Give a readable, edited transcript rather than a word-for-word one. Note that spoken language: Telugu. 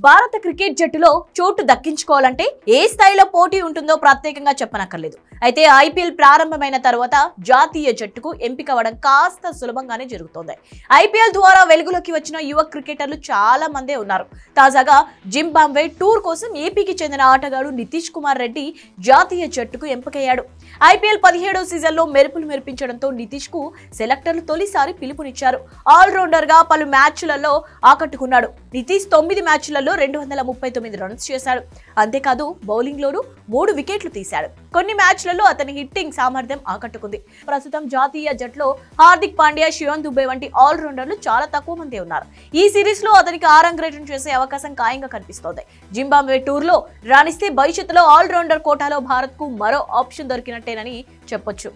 భారత క్రికెట్ జట్టులో చోటు దక్కించుకోవాలంటే ఏ స్థాయిలో పోటీ ఉంటుందో ప్రత్యేకంగా చెప్పనక్కర్లేదు. అయితే ఐపీఎల్ ప్రారంభమైన తర్వాత జాతీయ జట్టుకు ఎంపిక అవ్వడం కాస్త సులభంగానే జరుగుతోంది. ఐపీఎల్ ద్వారా వెలుగులోకి వచ్చిన యువ క్రికెటర్లు చాలా మందే ఉన్నారు. తాజాగా జింబాబ్వే టూర్ కోసం ఏపీకి చెందిన ఆటగాడు నితీష్ కుమార్ రెడ్డి జాతీయ జట్టుకు ఎంపికయ్యాడు. ఐపీఎల్ 17వ సీజన్లో మెరుపులు మెరిపించడంతో నితీష్ కు సెలెక్టర్లు తొలిసారి పిలుపునిచ్చారు. ఆల్రౌండర్ గా పలు మ్యాచ్లలో ఆకట్టుకున్నాడు. నితీష్ 9 మ్యాచ్లలో 239 రన్స్ చేశాడు. అంతేకాదు బౌలింగ్ లోనూ 3 వికెట్లు తీశాడు. కొన్ని మ్యాచ్లలో అతని హిట్టింగ్ సామర్థ్యం ఆకట్టుకుంది. ప్రస్తుతం జాతీయ జట్టులో హార్దిక్ పాండ్యా, శివన్ దుబే వంటి ఆల్రౌండర్లు చాలా తక్కువ మంది ఉన్నారు. ఈ సిరీస్ లో అతనికి ఆరంగేట్రం చేసే అవకాశం ఖాయంగా కనిపిస్తోంది. జింబాబ్వే టూర్ లో రాణిస్తే భవిష్యత్తులో ఆల్రౌండర్ కోటాలో భారత్ కు మరో ఆప్షన్ దొరికినట్టేనని చెప్పొచ్చు.